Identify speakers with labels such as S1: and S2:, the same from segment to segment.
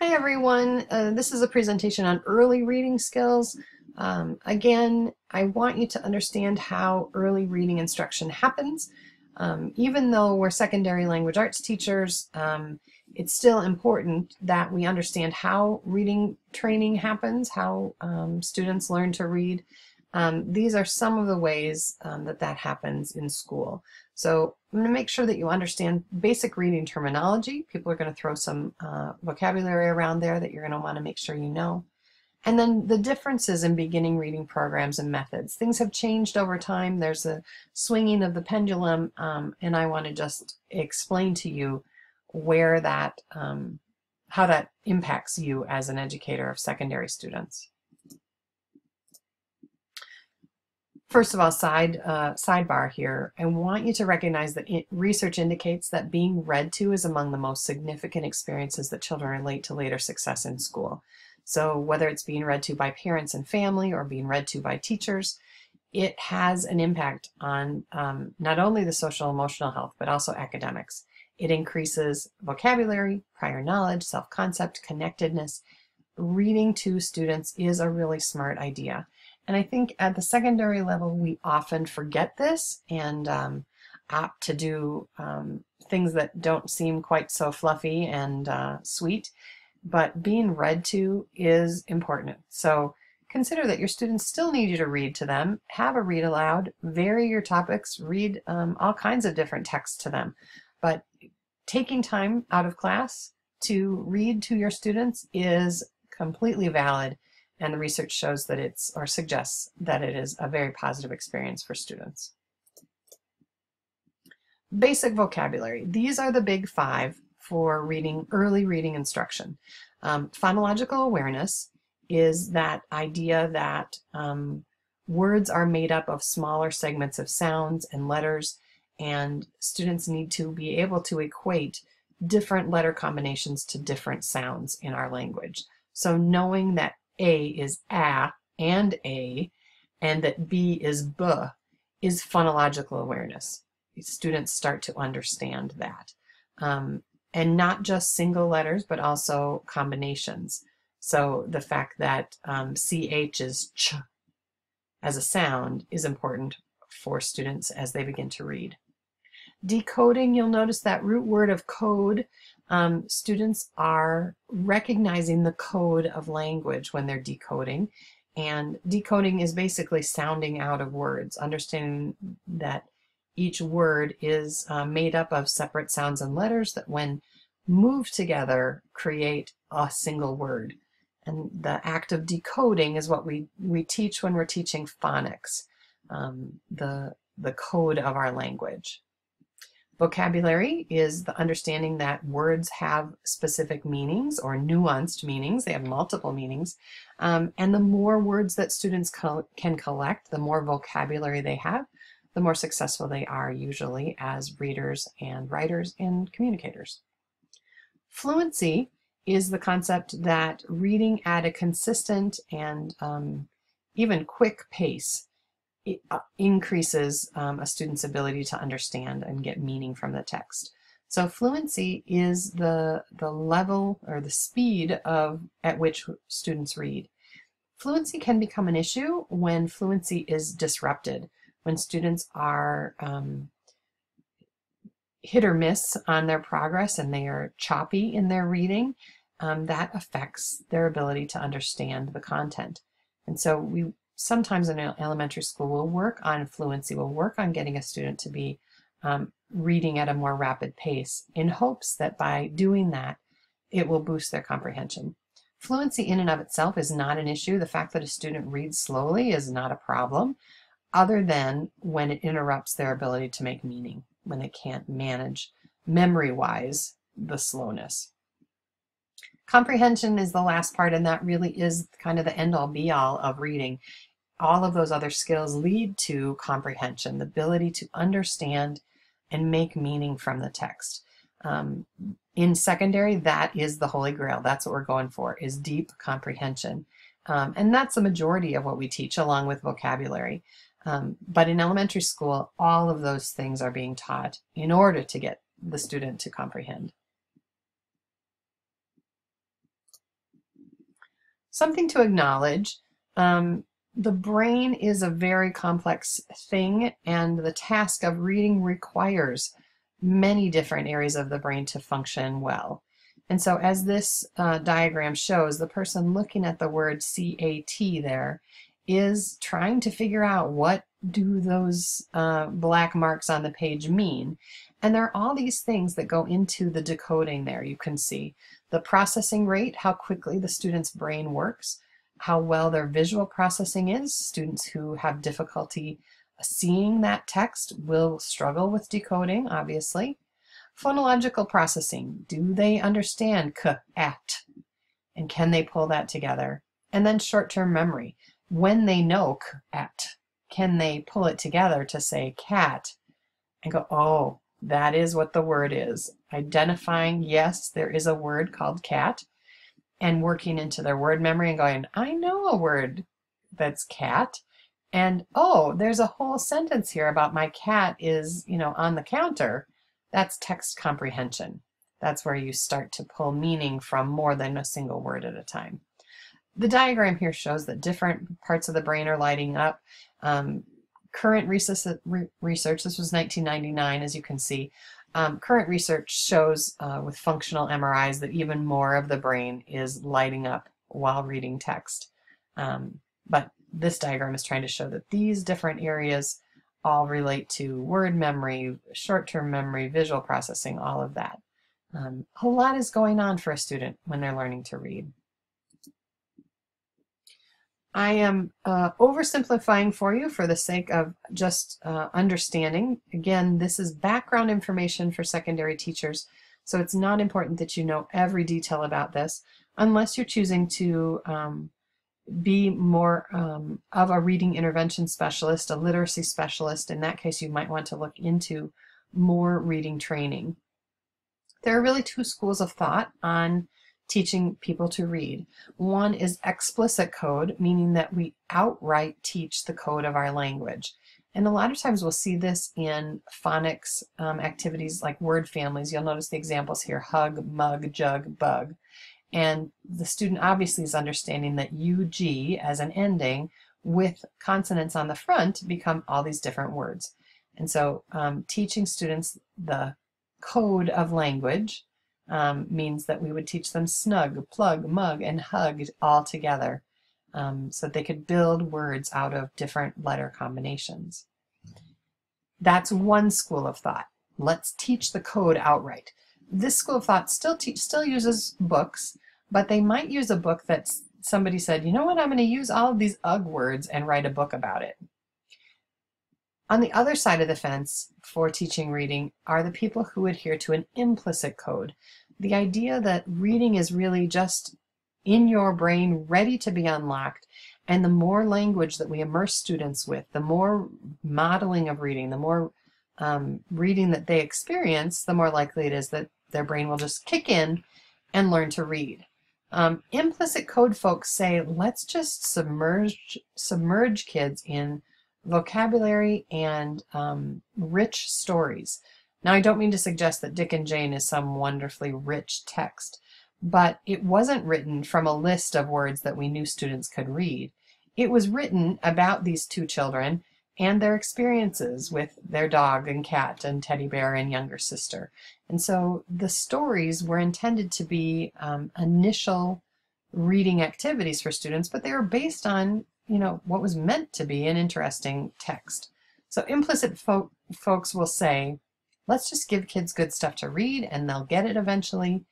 S1: Hi everyone, this is a presentation on early reading skills. Again, I want you to understand how early reading instruction happens. Even though we're secondary language arts teachers, it's still important that we understand how reading training happens, how students learn to read. These are some of the ways that happens in school. So I'm going to make sure that you understand basic reading terminology. People are going to throw some vocabulary around there that you're going to want to make sure you know. And then the differences in beginning reading programs and methods. Things have changed over time. There's a swinging of the pendulum, and I want to just explain to you where that, how that impacts you as an educator of secondary students. First of all, sidebar here, I want you to recognize that research indicates that being read to is among the most significant experiences that children relate to later success in school. So whether it's being read to by parents and family or being read to by teachers, it has an impact on not only the social emotional health, but also academics. It increases vocabulary, prior knowledge, self-concept, connectedness. Reading to students is a really smart idea. And I think at the secondary level, we often forget this and opt to do things that don't seem quite so fluffy and sweet. But being read to is important. So consider that your students still need you to read to them. Have a read aloud, vary your topics, read all kinds of different texts to them. But taking time out of class to read to your students is completely valid. And the research shows that it's, or suggests that it is a very positive experience for students. Basic vocabulary. These are the big five for reading, early reading instruction. Phonological awareness is that idea that words are made up of smaller segments of sounds and letters, and students need to be able to equate different letter combinations to different sounds in our language. So knowing that A is a and a, and that B is b, is phonological awareness. Students start to understand that. And not just single letters, but also combinations. So the fact that CH is ch as a sound is important for students as they begin to read. Decoding, you'll notice that root word of code. Students are recognizing the code of language when they're decoding, and decoding is basically sounding out of words, understanding that each word is made up of separate sounds and letters that when moved together create a single word. And the act of decoding is what we teach when we're teaching phonics, the code of our language. Vocabulary is the understanding that words have specific meanings or nuanced meanings. They have multiple meanings. And the more words that students can collect, the more vocabulary they have, the more successful they are usually as readers and writers and communicators. Fluency is the concept that reading at a consistent and even quick pace it increases a student's ability to understand and get meaning from the text. So fluency is the level or the speed at which students read. Fluency can become an issue when fluency is disrupted, when students are hit or miss on their progress and they are choppy in their reading. That affects their ability to understand the content. And so we sometimes in elementary school we'll work on fluency, we'll work on getting a student to be reading at a more rapid pace in hopes that by doing that it will boost their comprehension. Fluency in and of itself is not an issue. The fact that a student reads slowly is not a problem, other than when it interrupts their ability to make meaning, when they can't manage memory-wise the slowness. Comprehension is the last part, and that really is kind of the end-all be-all of reading. All of those other skills lead to comprehension, the ability to understand and make meaning from the text. In secondary, that is the holy grail. That's what we're going for, is deep comprehension. And that's the majority of what we teach along with vocabulary. But in elementary school, all of those things are being taught in order to get the student to comprehend. Something to acknowledge. The brain is a very complex thing, and the task of reading requires many different areas of the brain to function well. And so as this diagram shows, the person looking at the word CAT there is trying to figure out what do those black marks on the page mean. And there are all these things that go into the decoding there. You can see the processing rate, how quickly the student's brain works, how well their visual processing is. Students who have difficulty seeing that text will struggle with decoding, obviously. Phonological processing, do they understand k, at, and can they pull that together? And then short-term memory, when they know k, at, can they pull it together to say cat and go, oh, that is what the word is. Identifying, yes, there is a word called cat, and working into their word memory and going, I know a word that's cat, and oh, there's a whole sentence here about my cat is, on the counter. That's text comprehension. That's where you start to pull meaning from more than a single word at a time. The diagram here shows that different parts of the brain are lighting up. Current research, this was 1999, as you can see, current research shows with functional MRIs that even more of the brain is lighting up while reading text. But this diagram is trying to show that these different areas all relate to word memory, short-term memory, visual processing, all of that. A lot is going on for a student when they're learning to read. I am oversimplifying for you for the sake of just understanding. Again, this is background information for secondary teachers, so it's not important that you know every detail about this unless you're choosing to be more of a reading intervention specialist, a literacy specialist. In that case, you might want to look into more reading training. There are really two schools of thought on teaching people to read. One is explicit code, meaning that we outright teach the code of our language. And a lot of times we'll see this in phonics activities like word families. You'll notice the examples here: hug, mug, jug, bug. And the student obviously is understanding that UG as an ending with consonants on the front become all these different words. And so teaching students the code of language means that we would teach them snug, plug, mug, and hug all together so they could build words out of different letter combinations. That's one school of thought. Let's teach the code outright. This school of thought still uses books, but they might use a book that somebody said, you know what, I'm going to use all of these UG words and write a book about it. On the other side of the fence for teaching reading are the people who adhere to an implicit code. The idea that reading is really just in your brain, ready to be unlocked, and the more language that we immerse students with, the more modeling of reading, the more reading that they experience, the more likely it is that their brain will just kick in and learn to read. Implicit code folks say, let's just submerge kids in vocabulary and rich stories. Now, I don't mean to suggest that Dick and Jane is some wonderfully rich text, but it wasn't written from a list of words that we knew students could read. It was written about these two children and their experiences with their dog and cat and teddy bear and younger sister. And so the stories were intended to be initial reading activities for students, but they were based on, what was meant to be an interesting text. So implicit folks will say, let's just give kids good stuff to read and they'll get it eventually.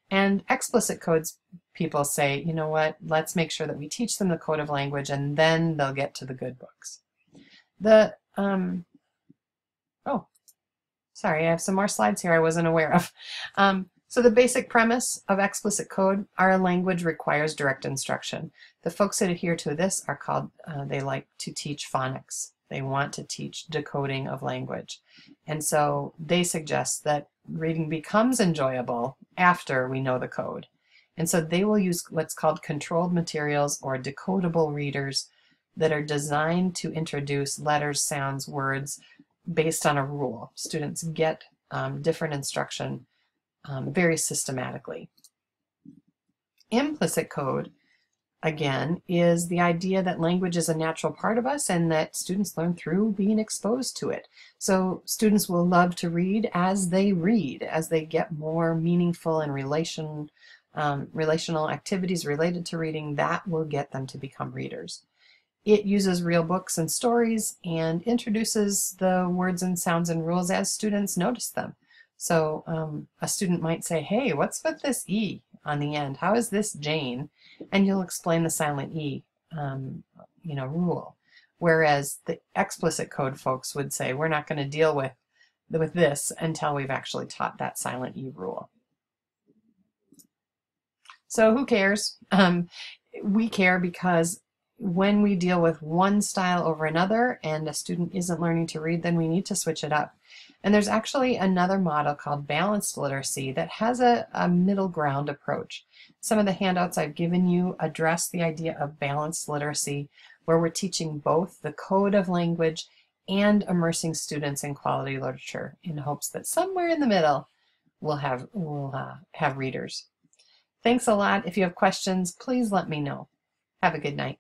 S1: And explicit codes people say, you know what, let's make sure that we teach them the code of language and then they'll get to the good books. Sorry, I have some more slides here I wasn't aware of. So the basic premise of explicit code, our language requires direct instruction. The folks that adhere to this are called, they like to teach phonics. They want to teach decoding of language. And so they suggest that reading becomes enjoyable after we know the code. And so they will use what's called controlled materials or decodable readers that are designed to introduce letters, sounds, words based on a rule. Students get different instruction very systematically. Implicit code again, is the idea that language is a natural part of us and that students learn through being exposed to it. So students will love to read, as they get more meaningful and relational activities related to reading. That will get them to become readers. It uses real books and stories and introduces the words and sounds and rules as students notice them. So a student might say, hey, what's with this E on the end? How is this Jane? And you'll explain the silent E rule. Whereas the explicit code folks would say, we're not going to deal with this until we've actually taught that silent E rule. So who cares? We care because when we deal with one style over another and a student isn't learning to read, then we need to switch it up. And there's actually another model called balanced literacy that has a middle ground approach. Some of the handouts I've given you address the idea of balanced literacy, where we're teaching both the code of language and immersing students in quality literature in hopes that somewhere in the middle we'll have readers. Thanks a lot. If you have questions, please let me know. Have a good night.